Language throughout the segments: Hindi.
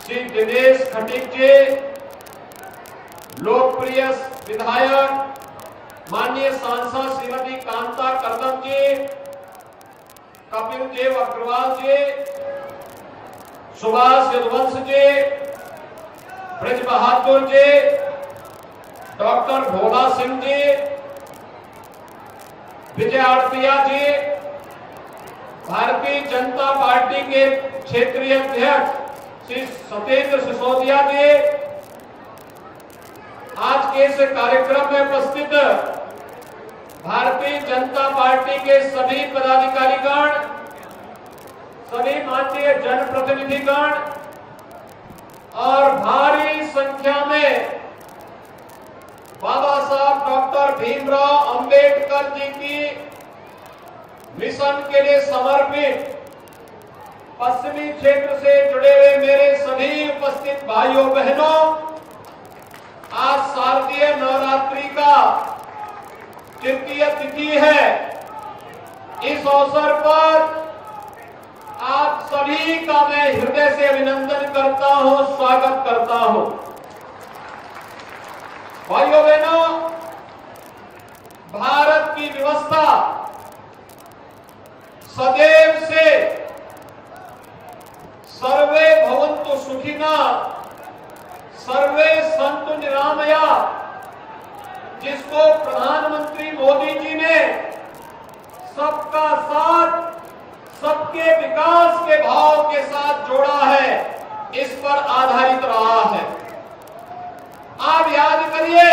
श्री दिनेश खटीक जी, लोकप्रिय विधायक माननीय सांसद श्रीमती कांता करदम जी, कपिल देव अग्रवाल जी, सुभाष यदुवंश जी, ब्रज बहादुर जी, डॉक्टर भोला सिंह जी, विजय आड़तिया जी, भारतीय जनता पार्टी के क्षेत्रीय अध्यक्ष श्री सत्येंद्र सिसोदिया जी, आज के इस कार्यक्रम में उपस्थित भारतीय जनता पार्टी के सभी पदाधिकारीगण, सभी माननीय जनप्रतिनिधिगण और भारी संख्या में बाबा साहब डॉक्टर भीमराव अंबेडकर जी की मिशन के लिए समर्पित पश्चिमी क्षेत्र से जुड़े हुए मेरे सभी उपस्थित भाइयों बहनों, आज शारदीय नवरात्रि का तृतीय तिथि है। इस अवसर पर आप सभी का मैं हृदय से अभिनंदन करता हूं, स्वागत करता हूं। भाइयों बहनों, भारत की व्यवस्था सदैव से सर्वे भवन्तु सुखिनः, सर्वे सन्तु निरामया, जिसको प्रधानमंत्री मोदी जी ने सबका साथ, सबके विकास के भाव के साथ जोड़ा है, इस पर आधारित रहा है। आप याद करिए,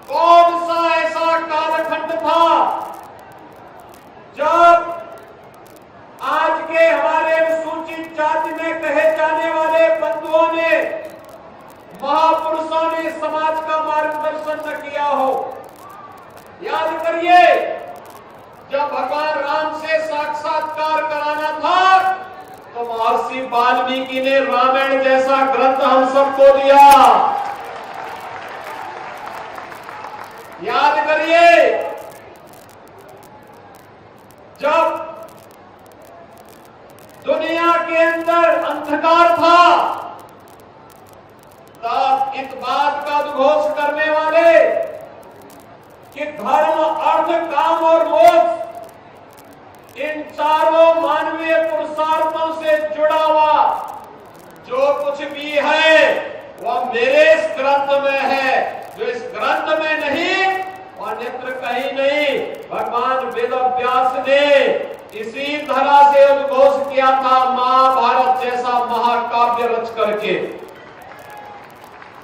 कौन सा ऐसा कालखंड था जब आज के हमारे अनुसूचित जाति में कहे जाने वाले बंधुओं ने, महापुरुषों ने समाज का मार्गदर्शन न किया हो। याद करिए, जब भगवान राम से साक्षात्कार कराना था तो महर्षि वाल्मीकि ने रामायण जैसा ग्रंथ हम सबको दिया। याद करिए, जब दुनिया के अंदर अंधकार था तब इस बात का उद्घोष करने वाले कि धर्म, अर्थ, काम और मोक्ष, इन चारों मानवीय पुरुषार्थों से जुड़ा हुआ जो कुछ भी है वह मेरे इस ग्रंथ में है। जो इस ग्रंथ में नहीं और अन्यत्र कहीं नहीं। भगवान वेद व्यास ने इसी तरह से उद्घोष किया था, महाभारत जैसा महाकाव्य रच करके।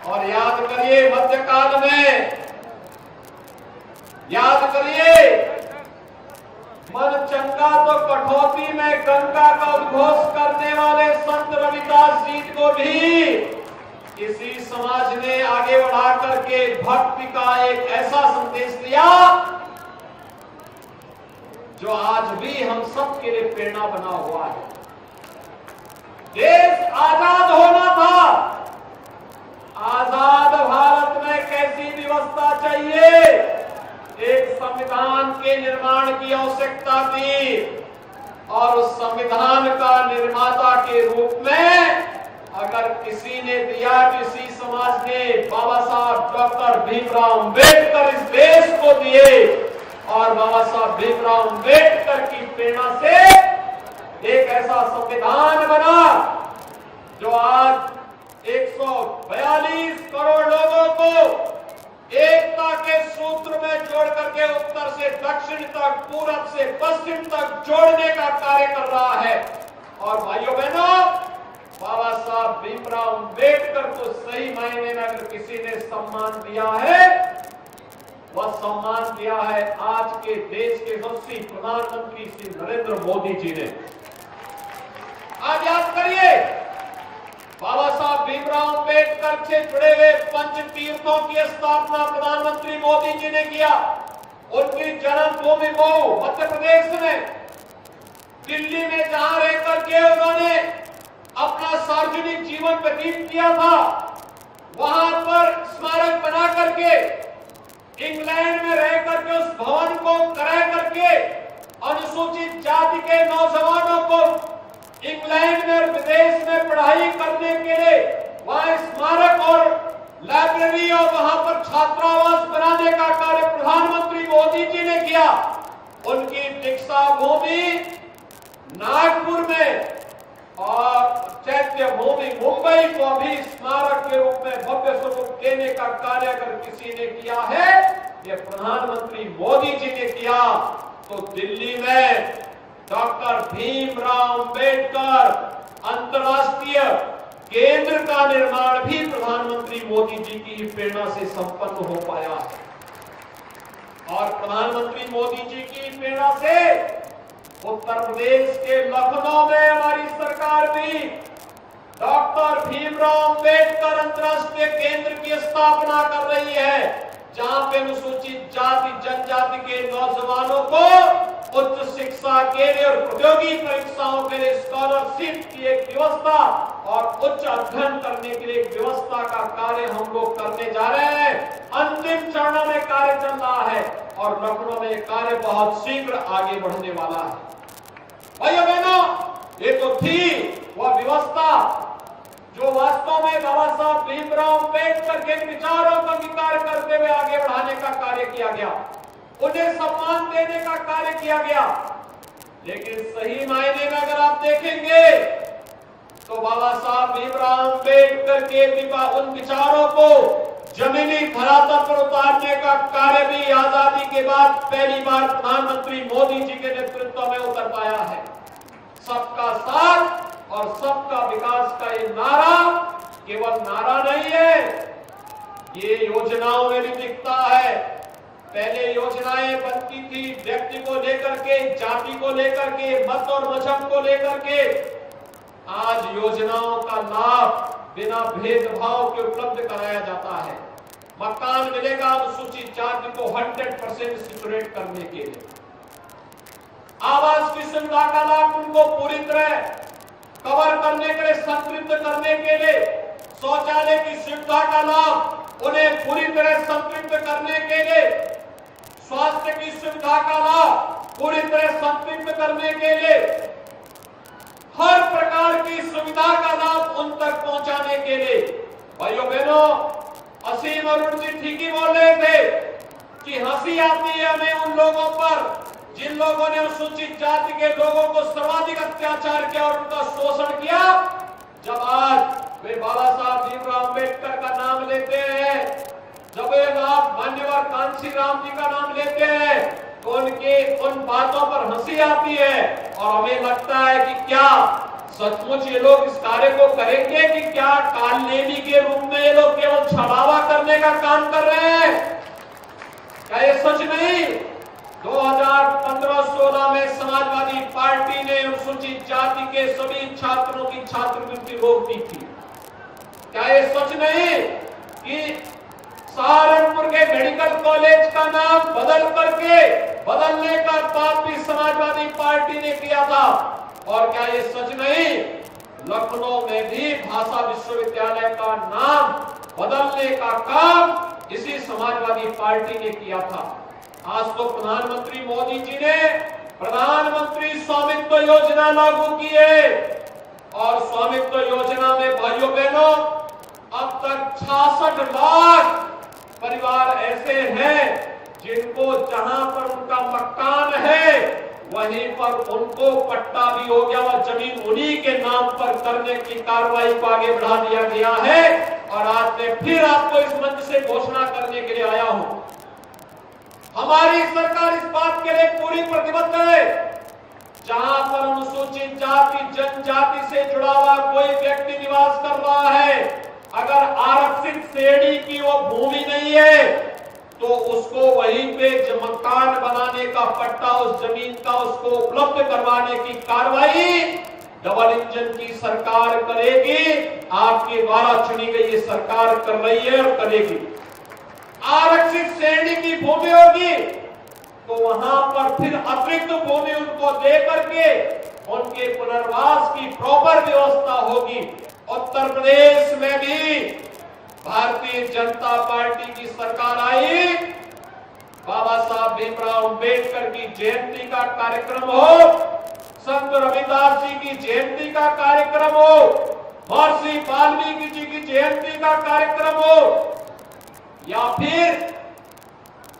और याद करिए, मध्यकाल में याद करिए, मन चंगा तो कठौती में गंगा का उद्घोष करने वाले संत रविदास जी को भी इसी समाज ने आगे बढ़ा करके भक्ति का एक ऐसा संदेश दिया जो आज भी हम सब के लिए प्रेरणा बना हुआ है। देश आजाद होना था, आजाद भारत में कैसी व्यवस्था चाहिए, एक संविधान के निर्माण की आवश्यकता थी। और उस संविधान का निर्माता के रूप में अगर किसी ने दिया, किसी समाज ने, बाबा साहब डॉक्टर भीमराव अंबेडकर इस देश को दिए। और बाबा साहब भीमराव अंबेडकर की प्रेरणा से एक ऐसा संविधान बना जो आज 142 करोड़ लोगों को एकता के सूत्र में जोड़ करके उत्तर से दक्षिण तक, पूरब से पश्चिम तक जोड़ने का कार्य कर रहा है। और भाइयों बहनों, बाबा साहब भीमराव अंबेडकर को सही मायने में अगर किसी ने सम्मान दिया है, वह सम्मान दिया है आज के देश के यशस्वी प्रधानमंत्री श्री नरेंद्र मोदी जी ने। आज याद करिए, बाबा साहब भीमराव अंबेडकर से जुड़े हुए पंच तीर्थों की स्थापना प्रधानमंत्री मोदी जी ने किया। उनकी जन्मभूमि मऊ मध्य प्रदेश में, दिल्ली में जहां रह करके उन्होंने अपना सार्वजनिक जीवन व्यतीत किया था, वहां पर स्मारक बना करके, इंग्लैंड में रह करके उस भवन को क्रय करके अनुसूचित जाति के नौजवानों को इंग्लैंड में और विदेश में पढ़ाई करने लाइब्रेरी और वहां पर छात्रावास बनाने का कार्य प्रधानमंत्री मोदी जी ने किया। उनकी दीक्षा भूमि नागपुर में और चैत्य भूमि मुंबई को भी स्मारक के रूप में भव्य स्वरूप देने का कार्य अगर किसी ने किया है, ये प्रधानमंत्री मोदी जी ने किया। तो दिल्ली में डॉक्टर भीमराव अंबेडकर अंतर्राष्ट्रीय केंद्र का निर्माण भी प्रधानमंत्री मोदी जी की प्रेरणा से संपन्न हो पाया है। और प्रधानमंत्री मोदी जी की प्रेरणा से उत्तर प्रदेश के लखनऊ में हमारी सरकार भी डॉक्टर भीमराव अंबेडकर अंतर्राष्ट्रीय केंद्र की स्थापना कर रही है, जहां पे अनुसूचित जाति जनजाति के नौजवानों को उच्च शिक्षा के लिए और प्रतियोगी परीक्षाओं के लिए स्कॉलरशिप की एक व्यवस्था और उच्च अध्ययन करने के लिए एक व्यवस्था का कार्य हम लोग करने जा रहे हैं। अंतिम चरणों में कार्य चल रहा है और लखनऊ में कार्य बहुत शीघ्र आगे बढ़ने वाला है। भाइयों बहनों, ये तो थी वह व्यवस्था जो वास्तव में बाबा साहब भीमराव अंबेडकर के विचारों का विकार करते हुए आगे बढ़ाने का कार्य किया गया, उन्हें सम्मान देने का कार्य किया गया। लेकिन सही मायने में अगर आप देखेंगे तो बाबा साहब भीमराव अंबेडकर के उन विचारों को जमीनी धरातल पर उतारने का कार्य भी आजादी के बाद पहली बार प्रधानमंत्री मोदी जी के नेतृत्व में उतर पाया है। सबका साथ और सबका विकास का ये नारा केवल नारा नहीं है, ये योजनाओं में भी दिखता है। पहले योजनाएं बनती थी व्यक्ति को लेकर के, जाति को लेकर के, मत और मजहब को लेकर के। आज योजनाओं का लाभ बिना भेदभाव के उपलब्ध कराया जाता है। मकान मिलेगा अनुसूचित जाति को 100% सिचुएट करने के लिए। आवास की सुविधा का लाभ उनको पूरी तरह कवर करने के लिए, संतृप्त करने के लिए। शौचालय की सुविधा का लाभ उन्हें पूरी तरह संतृप्त करने के लिए। स्वास्थ्य की सुविधा का लाभ पूरी तरह संतृप्त करने के लिए। हर प्रकार की सुविधा का लाभ उन तक पहुंचाने के लिए। भाइयों बहनों, असीम अरुण जी ठीक ही बोल रहे थे कि हंसी आती है हमें उन लोगों पर जिन लोगों ने अनुसूचित जाति के लोगों को सर्वाधिक अत्याचार किया और उनका शोषण किया। जब आज वे बाबा साहब भीमराव अंबेडकर का नाम लेते हैं, जब वे मान्यवर कांशी राम जी का नाम लेते हैं, तो उनके उन बातों पर हंसी आती है और हमें लगता है कि क्या सचमुच ये लोग इस कार्य को करेंगे कि क्या कालनेमी के रूप में ये लोग केवल छलावा करने का काम कर रहे हैं? क्या ये सच नहीं? 2015-16 में समाजवादी पार्टी ने अनुसूचित जाति के सभी छात्रों की छात्रवृत्ति रोक दी थी। क्या ये सच नहीं कि सहारनपुर के मेडिकल कॉलेज का नाम बदलने का पाप भी समाजवादी पार्टी ने किया था? और क्या ये सच नहीं लखनऊ में भी भाषा विश्वविद्यालय का नाम बदलने का काम इसी समाजवादी पार्टी ने किया था? आज तो प्रधानमंत्री मोदी जी ने प्रधानमंत्री स्वामित्व योजना लागू की है और स्वामित्व योजना में भाइयों बहनों अब तक 66 लाख परिवार ऐसे हैं जिनको जहां पर उनका मकान है वहीं पर उनको पट्टा भी हो गया और जमीन उन्हीं के नाम पर करने की कार्रवाई को आगे बढ़ा दिया गया है। और आज मैं फिर आपको इस मंच से घोषणा करने के लिए आया हूं, हमारी सरकार इस बात के लिए पूरी प्रतिबद्ध है जहां पर अनुसूचित जाति जनजाति से जुड़ा हुआ कोई व्यक्ति निवास कर रहा है, अगर आरक्षित श्रेणी की वो भूमि नहीं है तो उसको वहीं पे मकान बनाने का पट्टा उस जमीन का उसको उपलब्ध करवाने की कार्रवाई डबल इंजन की सरकार करेगी। आपके द्वारा चुनी गई ये सरकार कर रही है और करेगी। आरक्षित श्रेणी की भूमि होगी तो वहां पर फिर अतिरिक्त भूमि उनको दे करके उनके पुनर्वास की प्रॉपर व्यवस्था होगी। उत्तर प्रदेश में भी भारतीय जनता पार्टी की सरकार आई, बाबा साहब भीमराव अंबेडकर की जयंती का कार्यक्रम हो, संत रविदास जी की जयंती का कार्यक्रम हो, महर्षि वाल्मीकि जी की जयंती का कार्यक्रम हो, या फिर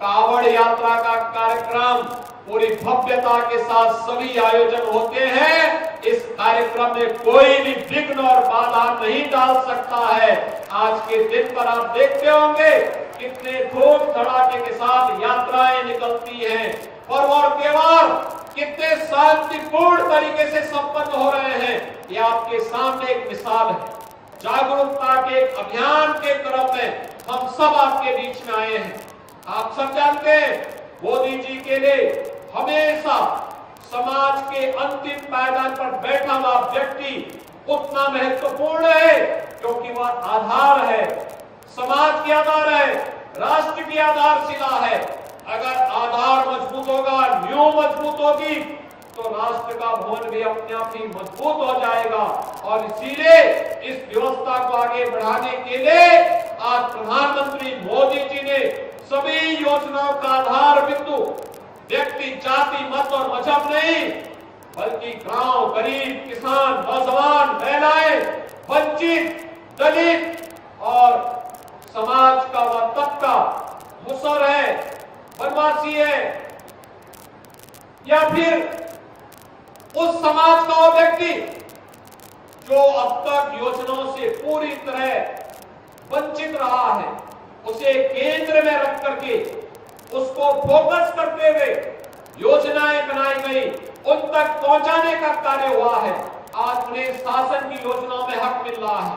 कावड़ यात्रा का कार्यक्रम पूरी भव्यता के साथ सभी आयोजन होते हैं, इस कार्यक्रम में कोई भी विघ्न और बाधा नहीं डाल सकता है। आज के दिन पर आप देखते होंगे कितने धूम धड़ाके के साथ यात्राएं निकलती हैं, पर्व और त्योहार कितने शांतिपूर्ण तरीके से संपन्न हो रहे हैं। ये आपके सामने एक मिसाल है। जागरूकता के एक अभियान के क्रम में हम सब आपके बीच में आए हैं। आप सब जानते हैं मोदी जी के लिए हमेशा समाज के अंतिम पायदान पर बैठा हुआ व्यक्ति उतना महत्वपूर्ण है, क्योंकि वह आधार है, समाज की आधार है, राष्ट्र की आधारशिला है। अगर आधार मजबूत होगा, नींव मजबूत होगी, तो राष्ट्र का भवन भी अपने आप ही मजबूत हो जाएगा। और इसीलिए इस व्यवस्था को आगे बढ़ाने के लिए आज प्रधानमंत्री मोदी जी ने सभी योजनाओं का आधार बिंदु व्यक्ति, जाति, मत और मजहब नहीं, बल्कि गांव, गरीब, किसान, नौजवान, महिलाएं, वंचित, दलित और समाज का वह तबका, मुसर है, वनवासी है, या फिर उस समाज का वो व्यक्ति जो अब तक योजनाओं से पूरी तरह वंचित रहा है, उसे केंद्र में रख करके उसको फोकस करते हुए योजनाएं बनाई गई, उन तक पहुंचाने का कार्य हुआ है। आज उन्हें शासन की योजनाओं में हक मिल रहा है।